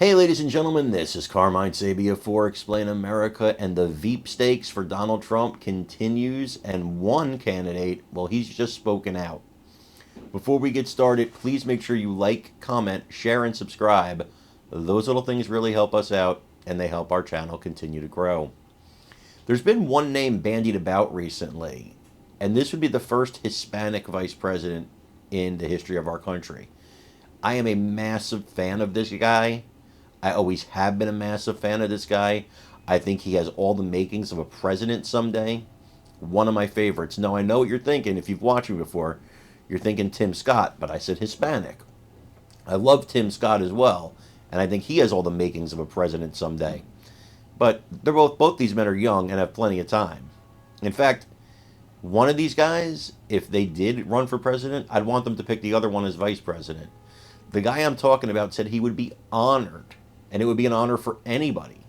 Hey, ladies and gentlemen, this is Carmine Sabia for Explain America, and the Veep stakes for Donald Trump continues, and one candidate, well, he's just spoken out. Before we get started, please make sure you like, comment, share, and subscribe. Those little things really help us out, and they help our channel continue to grow. There's been one name bandied about recently, and this would be the first Hispanic vice president in the history of our country. I am a massive fan of this guy. I always have been a massive fan of this guy. I think he has all the makings of a president someday. One of my favorites. Now, I know what you're thinking. If you've watched me before, you're thinking Tim Scott, but I said Hispanic. I love Tim Scott as well, and I think he has all the makings of a president someday. But they're both these men are young and have plenty of time. In fact, one of these guys, if they did run for president, I'd want them to pick the other one as vice president. The guy I'm talking about said he would be honored, and it would be an honor for anybody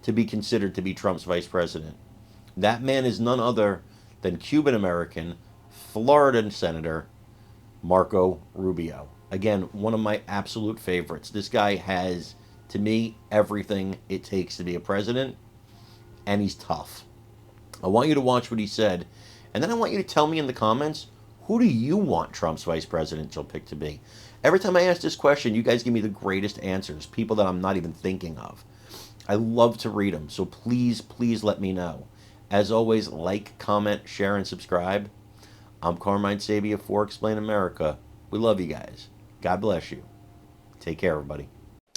to be considered to be Trump's vice president. That man is none other than Cuban-American, Florida Senator Marco Rubio. Again, one of my absolute favorites. This guy has, to me, everything it takes to be a president, and he's tough. I want you to watch what he said, and then I want you to tell me in the comments, who do you want Trump's vice presidential pick to be? Every time I ask this question, you guys give me the greatest answers, people that I'm not even thinking of. I love to read them, so please, please let me know. As always, like, comment, share, and subscribe. I'm Carmine Sabia for Explain America. We love you guys. God bless you. Take care, everybody.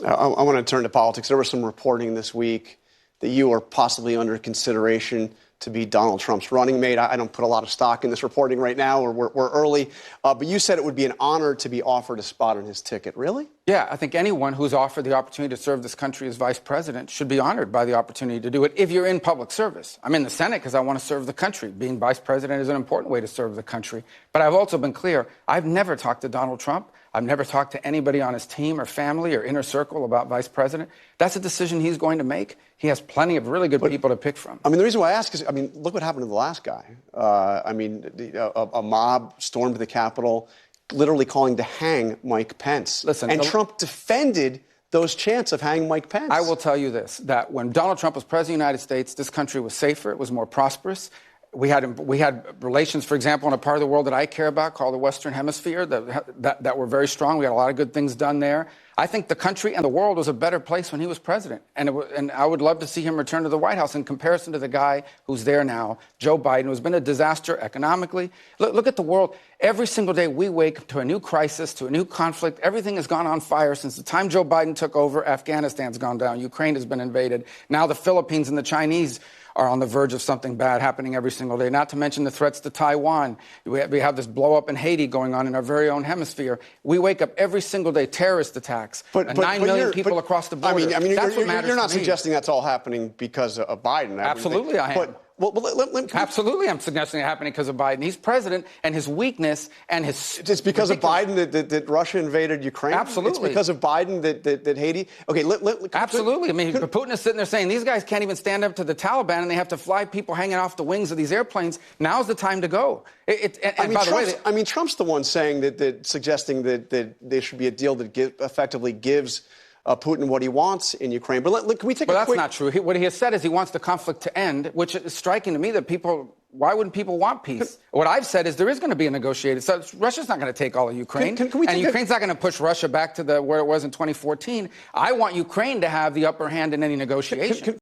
I want to turn to politics. There was some reporting this week that you are possibly under consideration to be Donald Trump's running mate. I don't put a lot of stock in this reporting right now. We're early. But you said it would be an honor to be offered a spot on his ticket. Really? Yeah, I think anyone who's offered the opportunity to serve this country as vice president should be honored by the opportunity to do it if you're in public service. I'm in the Senate because I want to serve the country. Being vice president is an important way to serve the country. But I've also been clear, I've never talked to Donald Trump. I've never talked to anybody on his team or family or inner circle about vice president. That's a decision he's going to make. He has plenty of really good people to pick from. I mean, the reason why I ask is, look what happened to the last guy. A mob stormed the Capitol, literally calling to hang Mike Pence. Listen, and Trump defended those chants of hanging Mike Pence. I will tell you this, that when Donald Trump was president of the United States, this country was safer, it was more prosperous. We had relations, for example, in a part of the world that I care about called the Western Hemisphere that were very strong. We had a lot of good things done there. I think the country and the world was a better place when he was president. And I would love to see him return to the White House in comparison to the guy who's there now, Joe Biden, who's been a disaster economically. Look at the world. Every single day we wake to a new crisis, to a new conflict. Everything has gone on fire since the time Joe Biden took over. Afghanistan's gone down. Ukraine has been invaded. Now the Philippines and the Chinese are on the verge of something bad happening every single day, not to mention the threats to Taiwan. We have this blow-up in Haiti going on in our very own hemisphere. We wake up every single day, terrorist attacks, 9 million people across the border. That's what matters. You're not suggesting that's all happening because of Biden. Absolutely, I am. Absolutely, I'm suggesting it happening because of Biden. He's president, and his weakness and his... It's because of Biden that Russia invaded Ukraine? Absolutely. It's because of Biden that Haiti... Okay, absolutely. Putin is sitting there saying, these guys can't even stand up to the Taliban, and they have to fly people hanging off the wings of these airplanes. Now's the time to go. Trump's the one saying suggesting that there should be a deal that effectively gives Putin what he wants in Ukraine. But can we take a quick... That's not true. What he has said is he wants the conflict to end, which is striking to me that people... Why wouldn't people want peace? What I've said is there is going to be a negotiated... So Russia's not going to take all of Ukraine. And Ukraine's not going to push Russia back to where it was in 2014. I want Ukraine to have the upper hand in any negotiation.